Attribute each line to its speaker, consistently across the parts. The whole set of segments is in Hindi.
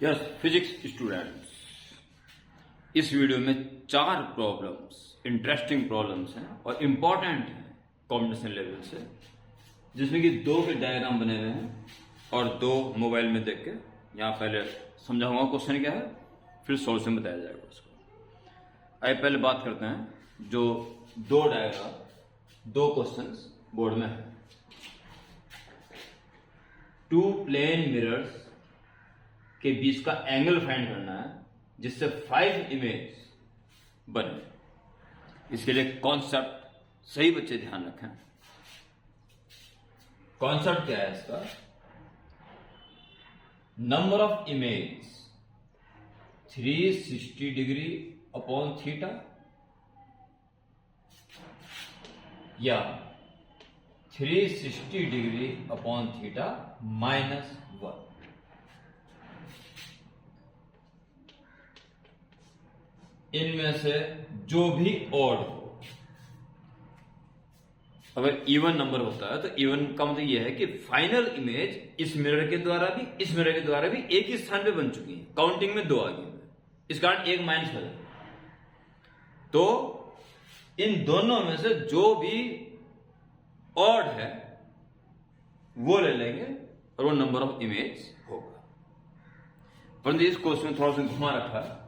Speaker 1: यस फिजिक्स स्टूडेंट्स, इस वीडियो में 4 प्रॉब्लम्स, इंटरेस्टिंग प्रॉब्लम्स हैं और इंपॉर्टेंट हैं कॉम्पिटिशन लेवल से, जिसमें कि 2 के डायग्राम बने हुए हैं और 2 मोबाइल में देख के यहाँ पहले समझाऊंगा क्वेश्चन क्या है, फिर सॉल्यूशन बताया जाएगा उसको। आइए पहले बात करते हैं जो 2 डायग्राम, 2 क्वेश्चंस बोर्ड में है। 2 प्लेन मिरर्स के बीच का एंगल फाइंड करना है जिससे 5 इमेज बने। इसके लिए कॉन्सेप्ट सही बच्चे ध्यान रखें। कॉन्सेप्ट क्या है इसका? Number of image 360 degree upon theta या 360 डिग्री अपॉन थीटा -1। इनमें से जो भी ऑड हो, अगर इवन नंबर होता है तो इवन का मतलब यह है कि फाइनल इमेज इस मिरर के द्वारा भी, इस मिरर के द्वारा भी एक ही स्थान पे बन चुकी है। काउंटिंग में 2 आ गई, इस कारण 1 माइनस हो जाए। तो इन दोनों में से जो भी ऑड है वो ले लेंगे और वो नंबर ऑफ इमेज होगा। परंतु इस क्वेश्चन में थोड़ा सा घुमा रखा है,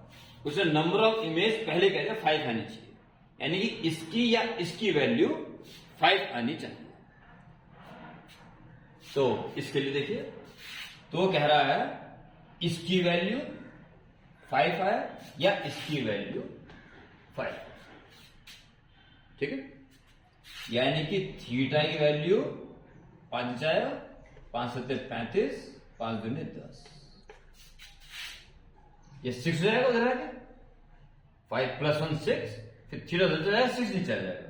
Speaker 1: उसे नंबर ऑफ इमेज पहले कहते 5 आनी चाहिए, यानी कि इसकी या इसकी वैल्यू 5 आनी चाहिए। तो इसके लिए देखिए, तो कह रहा है इसकी वैल्यू 5 है या इसकी वैल्यू 5, ठीक है। यानी कि थीटा की वैल्यू 5 जाएगा, 5 7 35, 5 दूनी 10, ये 6 हो जाएगा उधर आके, 5 + 1 6, फिर थीटा उधर जाएगा, 6 नीचे आ जाएगा,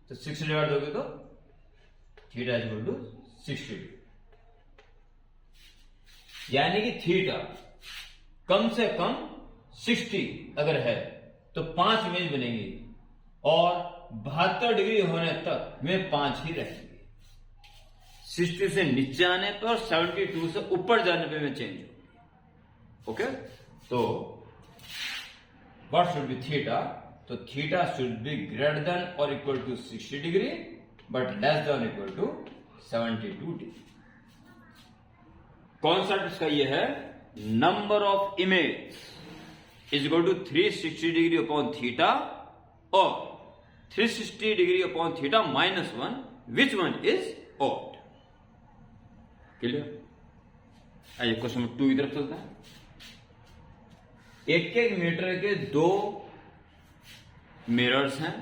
Speaker 1: तो 6 से डिवाइड दोगे तो थीटा = 60। यानी कि थीटा कम से कम 60 अगर है तो 5 इमेज बनेंगी और 72 डिग्री होने तक में 5 ही रहेंगे। 60 से नीचे आने पर और 72 से ऊपर जाने पे में चेंज होगी। ओके, तो व्हाट शुड बी थीटा? तो theta should be greater than or equal to 60 degree but less than equal to 72 degree. Concept इसका यह है, number of image is equal to 360 degree upon theta or 360 degree upon theta -1, which one is odd. Clear? आइए क्वेश्चन नंबर 2 की तरफ चलते हैं। 1 मीटर के 2 मिरर्स हैं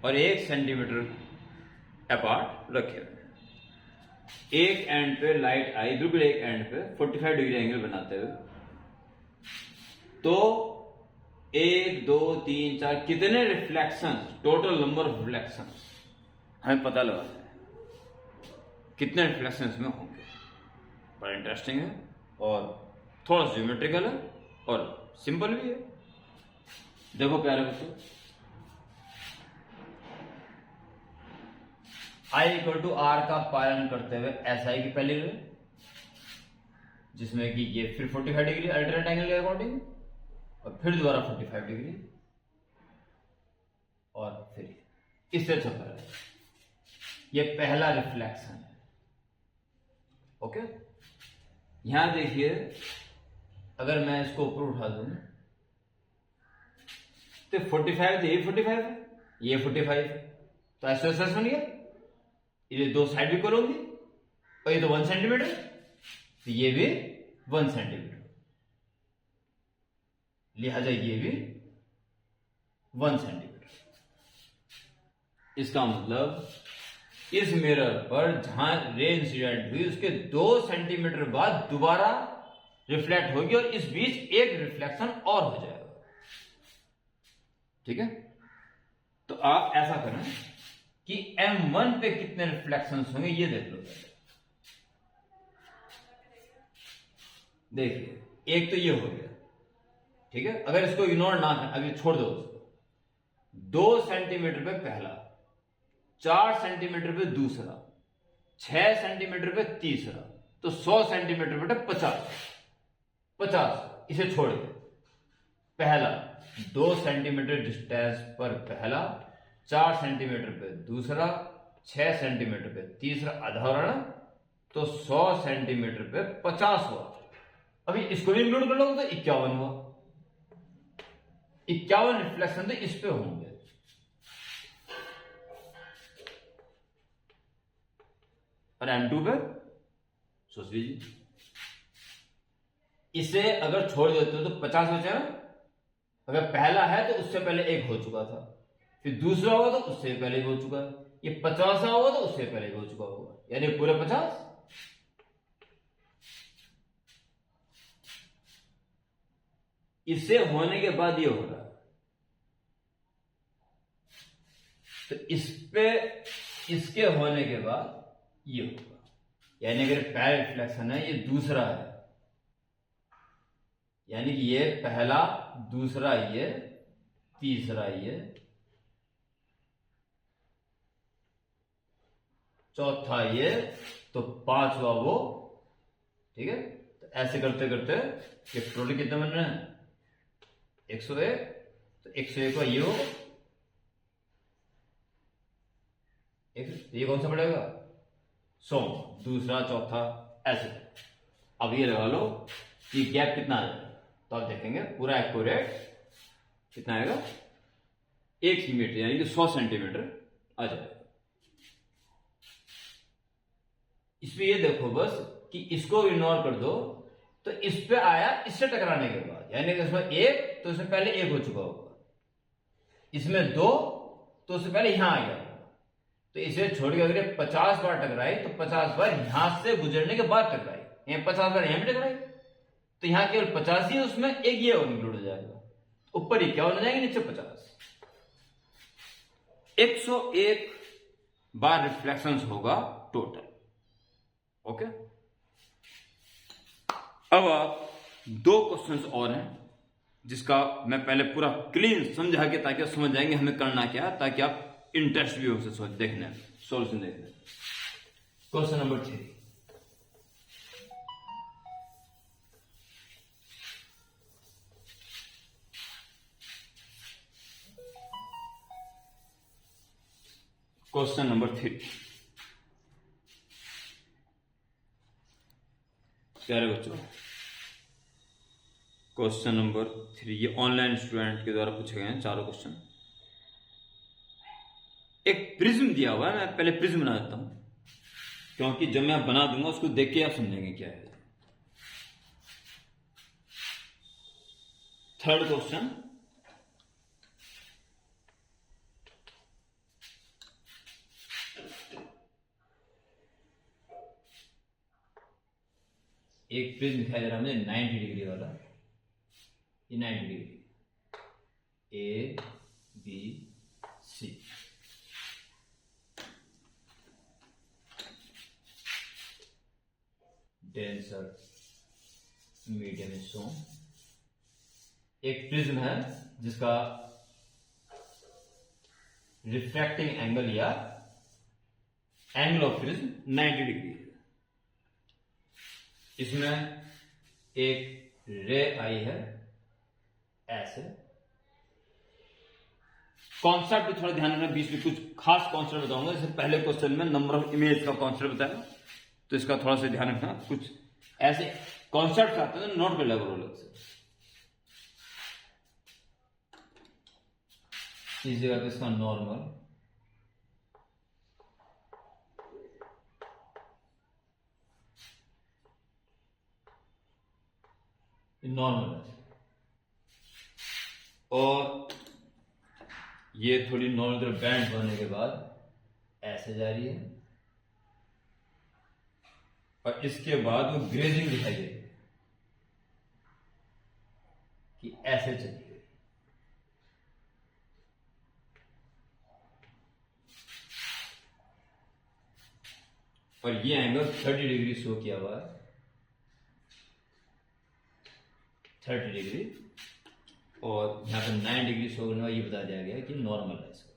Speaker 1: और 1 सेंटीमीटर अपार्ट रखे हुए हैं। एक एंड पे लाइट आई, बिल्कुल एक एंड पे 45 डिग्री एंगल बनाते हुए। तो 1 2 3 4 कितने reflection, total number of reflection हमें पता लगाना है, कितने रिफ्लेक्शन इसमें होंगे। बड़ा इंटरेस्टिंग है और थोड़ा सा ज्योमेट्रिकल है और सिंपल भी है। देखो प्यारे बच्चों, I = R का पालन करते हुए SI की पहली रे, जिसमें कि ये फिर 45 डिग्री अल्टरनेट एंगल के अकॉर्डिंग और फिर दोबारा 45 डिग्री और फिर इससे चलता है। ये पहला रिफ्लेक्शन है। ओके, यहां देखिए, अगर मैं इसको ऊपर उठा दूं तो 45 तो ये 45 है, ये 45 है, तो ऐसे बन गया। ये 2 साइड भी इक्वल होंगी और ये तो 1 सेंटीमीटर, तो ये भी 1 सेंटीमीटर, लिहाजा ये भी 1 सेंटीमीटर। इसका मतलब इस मिरर पर जहां रे इंसिडेंट हुई उसके 2 सेंटीमीटर बाद दोबारा रिफ्लेक्ट होगी और इस बीच एक रिफ्लेक्शन और हो जाएगा। ठीक है, तो आप ऐसा करें कि M1 पे कितने रिफ्लेक्शंस होंगे ये देख लो। देखिए, एक तो ये हो गया, ठीक है। अगर इसको इग्नोर ना करें, अभी छोड़ दो उसको, 2 सेंटीमीटर पे पहला, 4 सेंटीमीटर पे दूसरा, 6 सेंटीमीटर पे तीसरा, तो 100 सेंटीमीटर पे 50, 50, इसे छोड़ के पहला 2 सेंटीमीटर डिस्टेंस पर पहला, 4 सेंटीमीटर पे दूसरा, 6 सेंटीमीटर पे तीसरा अधारण, तो 100 सेंटीमीटर पे 50 हुआ। अभी इसको भी इंक्लूड कर लो तो 51 हुआ। 51 रिफ्लेक्शन तो इस पे होंगे। और M2 पे सोच लीजिए, इसे अगर छोड़ देते हो तो 50 बचा ना। अगर पहला है तो उससे पहले एक हो चुका था, फिर दूसरा होगा तो उससे पहले एक हो चुका है, ये 50 होगा तो उससे पहले एक हो चुका होगा, यानी पूरे 50। इससे होने के बाद ये हो रहा है, तो इस पे इसके होने के बाद ये होगा, यानी अगर पहला रिफ्लेक्शन है ये दूसरा है, यानी कि ये पहला, दूसरा ये, तीसरा ये, चौथा ये, तो पांचवा वो। ठीक है, तो ऐसे करते करते ये टोटल कितने बन रहे हैं? 101। तो 101 का ये हो, ये कौन सा पड़ेगा? 100, दूसरा, चौथा, ऐसे। अब ये लगा लो कि गैप कितना आ जाएगा, तो आप देखेंगे पूरा एक्यूरेट कितना आएगा, 1 मीटर, यानी कि 100 सेंटीमीटर आ जाएगा। इसमें ये देखो बस कि इसको इग्नोर कर दो, तो इस पे आया इससे टकराने के बाद, यानी कि इसमें 1 तो इससे पहले 1 हो चुका होगा, इसमें 2 तो उससे पहले यहां आ गया होगा। तो इसे छोड़ के अगर 50 बार टकराई तो 50 बार यहां से गुजरने के बाद टकराई, 50 बार यहां भी टकराई, तो यहां केवल 50 ही, उसमें एक ये और इंक्लूड हो जाएगा, ऊपर ही क्या हो जाएंगे, नीचे 50। 101 बार रिफ्लेक्शन होगा टोटल। ओके, अब आप 2 क्वेश्चंस और हैं जिसका मैं पहले पूरा क्लीन समझा के, ताकि आप समझ जाएंगे हमें करना क्या है, ताकि आप इंटरेस्ट भी हो से देखने, सॉल्यूशन देखने। क्वेश्चन नंबर 3, क्वेश्चन नंबर 3 प्यारे बच्चों, क्वेश्चन नंबर 3 ये ऑनलाइन स्टूडेंट के द्वारा पूछे गए हैं चारों क्वेश्चन। एक प्रिज्म दिया हुआ है, मैं पहले प्रिज्म बना देता हूं, क्योंकि जब मैं बना दूंगा उसको देख के आप समझेंगे क्या है। थर्ड क्वेश्चन, एक प्रिज्म दिखाई दे रहा है मुझे 90 डिग्री वाला, ये 90 degree, A B C, denser medium so. एक प्रिज्म है जिसका रिफ्रैक्टिंग एंगल या एंगल ऑफ प्रिज्म 90 डिग्री है। इसमें एक रे आई है ऐसे। कॉन्सेप्ट भी थोड़ा ध्यान रखना, बीच में कुछ खास कॉन्सेप्ट बताऊंगा, जैसे पहले क्वेश्चन में नंबर ऑफ इमेज का कॉन्सेप्ट बताया, तो इसका थोड़ा सा ध्यान रखना। कुछ ऐसे कॉन्सेप्ट आते हैं नोट कर लिया करो अलग से। इस जगह पे इसका नॉर्मल, नॉर्मल है, और ये थोड़ी नॉर्मल बैंड होने के बाद ऐसे जा रही है, और इसके बाद वो ग्रेजिंग दिखाई देगी कि ऐसे चली गई। और ये एंगल 30 डिग्री शो किया हुआ है, 30 डिग्री, और यहां पर 9 डिग्री शो करने का ये बता दिया गया कि नॉर्मल है इसका।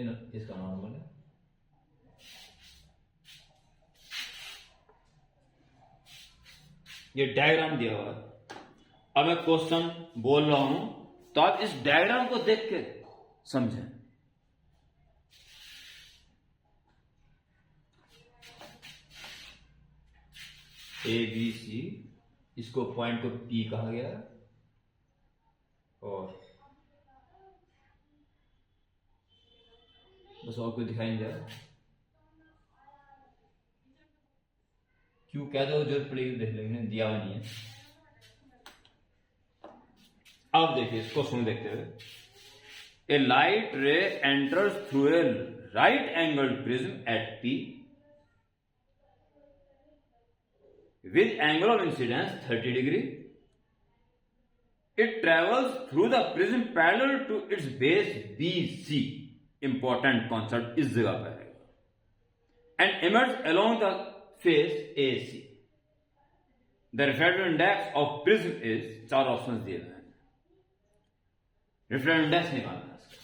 Speaker 1: इसका नॉर्मल है। ये डायग्राम दिया हुआ है। अब मैं क्वेश्चन बोल रहा हूं तो आप इस डायग्राम को देख के समझें। ए बी सी, इसको पॉइंट को पी कहा गया है, और बस और कोई दिखाई नहीं दे रहा। क्यों कह दो, जरूरत पड़ेगी देख लेंगे, दिया हुआ नहीं है। अब देखिए इसको सुन देखते हुए, a light ray enters through a right angled prism at P with angle of incidence 30 degree. It travels through the prism parallel to its base BC. Important concept इस जगह पर है. And emerges along the face AC. The refractive index of prism is, चार ऑप्शंस दिए गए हैं, refractive index निकालना है इसका।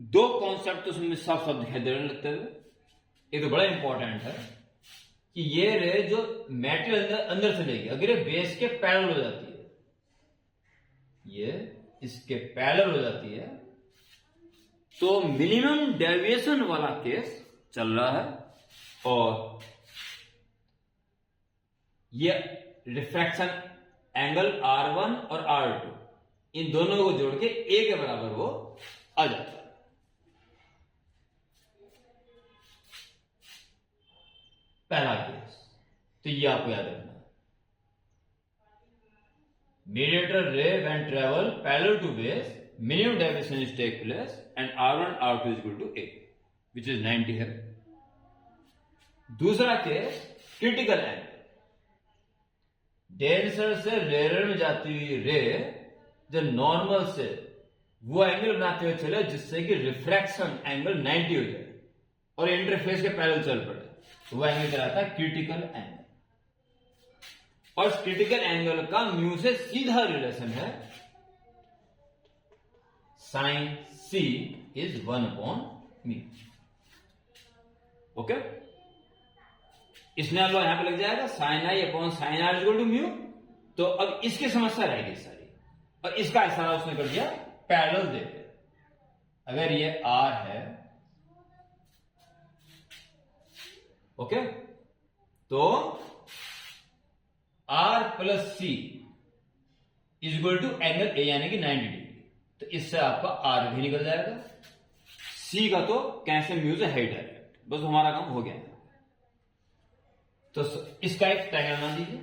Speaker 1: दो कॉन्सेप्ट तो उसमें साफ साफ दिखाई दे रहे लगते हुए। एक तो बड़ा इंपॉर्टेंट है कि ये रे जो मेटेरियल अंदर से लेगी, अगर ये बेस के पैरेलल हो जाती है, ये इसके पैरेलल हो जाती है, तो मिनिमम डेविएशन वाला केस चल रहा है, और ये रिफ्रैक्शन एंगल R1 और R2 इन दोनों को जोड़ के A के बराबर वो आ जाता है। पहला केस तो ये आपको याद रखना है। मीडिएटर ray when travel parallel to base, minimum deviation is take place and R1 R2 is equal to A, which is 90 है। दूसरा केस क्रिटिकल एंगल, डेंसर से रेयर में जाती हुई रे जो नॉर्मल से वो एंगल बनाते हुए चले जिससे कि रिफ्रैक्शन एंगल 90 हो जाए और इंटरफेस के पैरेलल चल पड़े, तो वह एंगल कहलाता है क्रिटिकल एंगल। और इस क्रिटिकल एंगल का म्यू से सीधा रिलेशन है, साइन C इज 1/μ। ओके, इसमें लो यहां पे लग जाएगा sine I upon sine R equal to mu. तो अब इसकी समस्या रहेगी सारी, और इसका इशारा उसने कर दिया पैरेलल देके। अगर ये R है, ओके, तो R plus C is equal to angle A यानी कि 90 डिग्री। तो इससे आपका R भी निकल जाएगा, C का तो कैसे म्यू से है डायरेक्ट, बस हमारा काम हो गया। तो इसका एक ट्रायंगल बना दीजिए,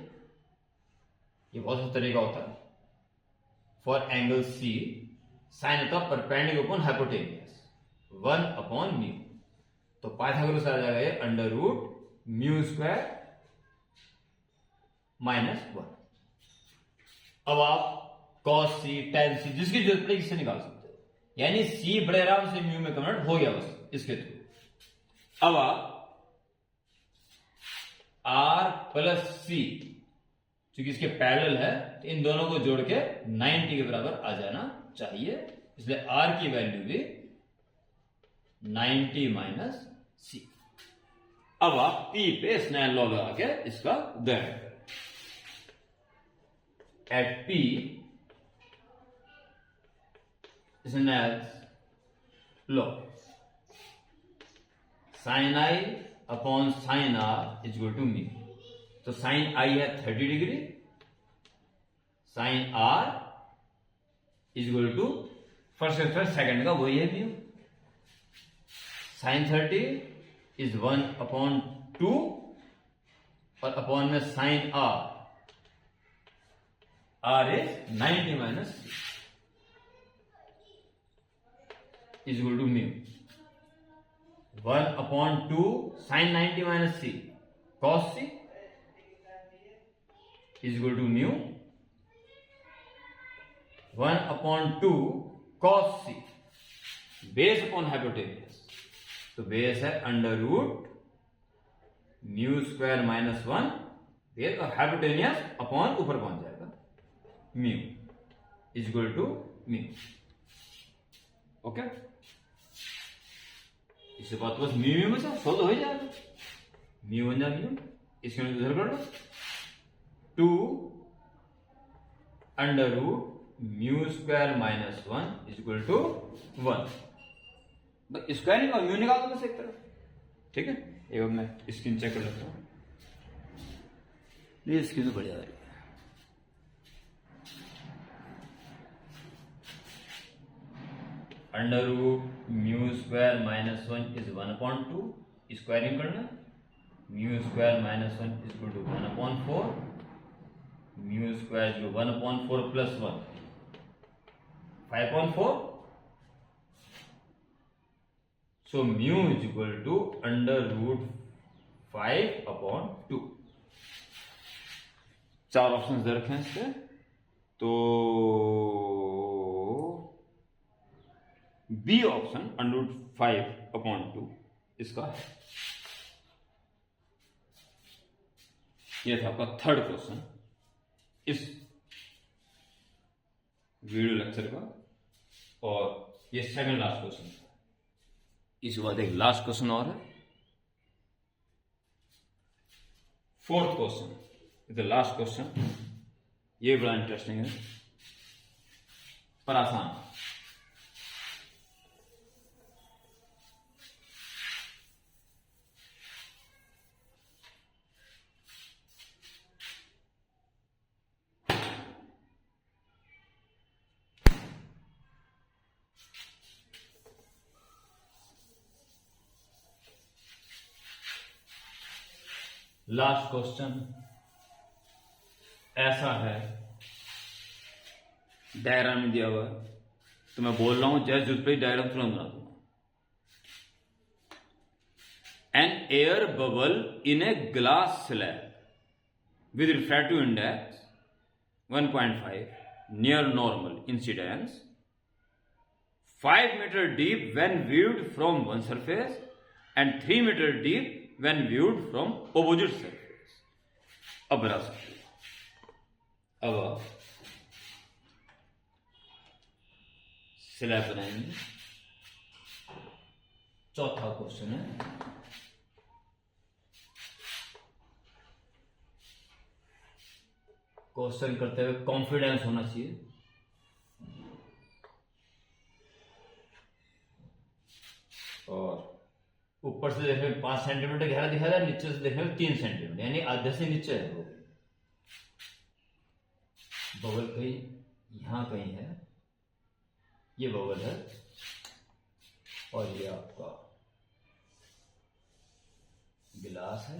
Speaker 1: ये बहुत सा तरीका होता है। फॉर एंगल C साइन होता परपेंडिकुलर अपॉन हाइपोटेन्यूस 1/μ। तो पाइथागोरस आ जाएगा ये अंडर रूट म्यू स्क्वायर -1। अब आप cos C tan C जिसकी जरूरत पड़ेगी इससे निकाल सकते हो, यानी C बड़े आराम से म्यू में कन्वर्ट हो गया बस इसके थ्रू। अब आप R प्लस C क्योंकि इसके पैरेलल है, तो इन दोनों को जोड़ के 90 के बराबर आ जाना चाहिए, इसलिए R की वैल्यू भी 90 माइनस C। अब आप P पे स्नेल लॉ लगा के इसका ग्रहण करें। At P Snell's law, sine I upon sine R is equal to mu. तो साइन I है 30 degree, sine R is equal to first second का वही है म्यू। साइन 30 इज 1/2 और अपॉन में sine R is 90 minus is equal to mu. 1/2 sine 90 minus C cos C is equal to mu 1/2 cos C, base upon hypotenuse, तो बेस है under root mu square -1 base, और हाइपोटेन्यूस अपॉन ऊपर पहुंच जाएगा mu is equal to mu. Okay, इसके बाद बस म्यू में से सोल्व हो जाएगा। म्यू बन जाएगा म्यू, इसके उधर कर लो 2 under root mu square minus 1 is equal to 1। Squaring और म्यू निकाल दो बस एक तरफ। ठीक है, एक बार मैं स्क्रीन चेक कर लेता हूं। ये स्क्रीन तो बढ़िया है। Under root mu square minus 1 is 1/2। Squaring करना, mu square minus 1 is equal to 1/4। Mu square जो 1/4 plus 1 5/4। So mu is equal to under root 5/2। चार ऑप्शन दे रखे हैं इसके, तो बी ऑप्शन अंडर रूट 5/2 इसका है। यह था आपका थर्ड क्वेश्चन इस वीडियो लेक्चर का, और ये सेकंड लास्ट क्वेश्चन था। इसके बाद एक लास्ट क्वेश्चन और है, fourth question, the last question. ये बड़ा इंटरेस्टिंग है पर आसान। लास्ट क्वेश्चन ऐसा है, डायग्राम में दिया हुआ है, तो मैं बोल रहा हूं जैसे जरूरत पे डायग्राम तुरंत बना दूंगा। An air bubble in a glass slab with refractive index 1.5 near normal incidence 5 meter deep when viewed from one surface and 3 meter deep when viewed from opposite surface। अब बना सकते हो। अब स्लैब बनाएंगे। चौथा क्वेश्चन है, क्वेश्चन करते हुए कॉन्फिडेंस होना चाहिए। और ऊपर से देखने में 5 सेंटीमीटर गहरा दिखा रहा है, नीचे से देखने में 3 सेंटीमीटर, यानी आधे से नीचे है। बबल कहीं यहां कहीं है, ये बबल है, और ये आपका गिलास है।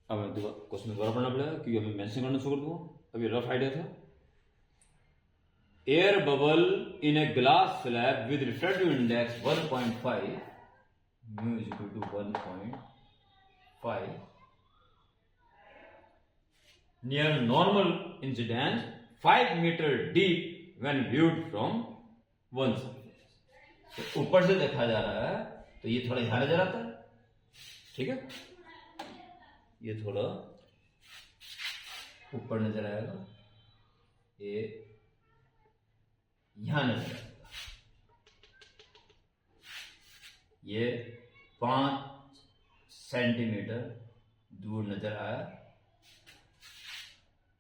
Speaker 1: अब क्वेश्चन दोबारा पढ़ना पड़ेगा क्योंकि हमें मेंशन करना शुरू कर दूंगा। अभी रफ आइडिया था, air bubble in a glass slab with refractive index 1.5 mu is equal to 1.5 near normal incidence 5 meter deep when viewed from one surface. तो ऊपर से देखा जा रहा है तो ये थोड़ा यहां नजर आता है, ठीक है, ये थोड़ा ऊपर नजर आएगा, ये यहां नजर आएगा, ये 5 सेंटीमीटर दूर नजर आया।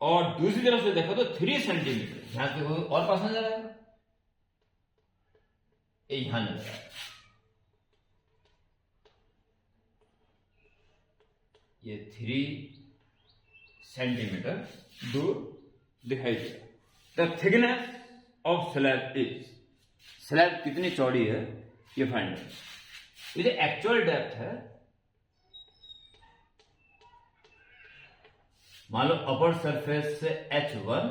Speaker 1: और दूसरी तरफ से देखो तो 3 सेंटीमीटर यहां से और पास नजर आएगा, ये यहां नजर आएगा। ये 3 सेंटीमीटर दूर दिखाई देगा। The thickness of slab is, slab कितनी चौड़ी है ये फाइंड करें। ये जो एक्चुअल डेप्थ है, मान लो अपर सरफेस से H1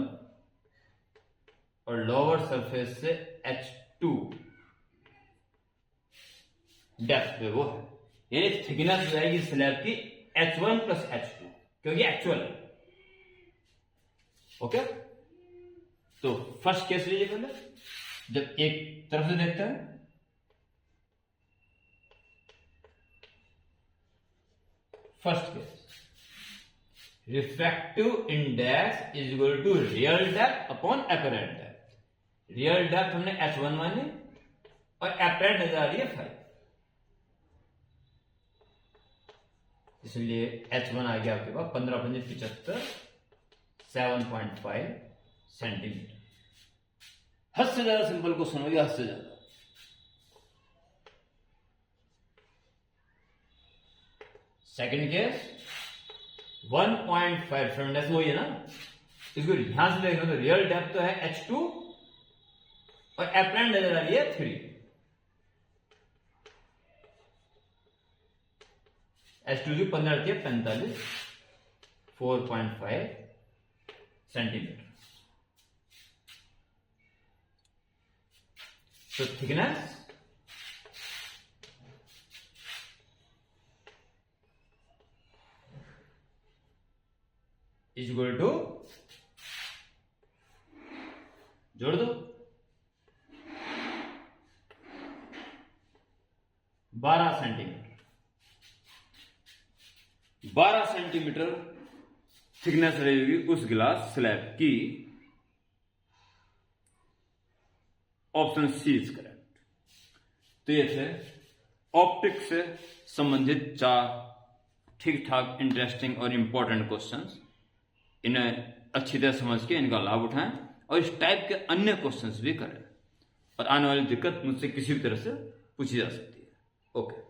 Speaker 1: और लोअर सरफेस से H2 डेप्थ पे वो है, यानी थिकनेस हो जाएगी स्लैब की H1 प्लस H2, क्योंकि एक्चुअल है। ओके, तो फर्स्ट केस लीजिए पहले, जब एक तरफ से देखता है, first case refractive index is equal to real depth upon apparent depth. Real depth हमने h1 मानी और एपरेंट नजर आ रही है 5, इसलिए h1 आ गया आपके पास 15 × 75 7.5 सेंटीमीटर। हद से ज्यादा सिंपल क्वेश्चन हो गया, हद से ज्यादा। सेकंड केस 1.5 फ्रंट डेप्थ वही है ना, इसको यहां से देखना तो रियल डेप्थ तो है h2 और एपरेंट नजर आ रही है 3। h2 की 15 थी 45, 4.5 सेंटीमीटर। तो थिकनेस इज इक्वल टू, जोड़ दो 12 सेंटीमीटर। 12 सेंटीमीटर थिकनेस रहेगी उस ग्लास स्लैब की। Option C is correct. तो ये थे ऑप्टिक्स से संबंधित 4 ठीक ठाक इंटरेस्टिंग और इंपॉर्टेंट क्वेश्चंस। इन्हें अच्छी तरह समझ के इनका लाभ उठाएं और इस टाइप के अन्य क्वेश्चंस भी करें, और आने वाली दिक्कत मुझसे किसी भी तरह से पूछी जा सकती है। ओके।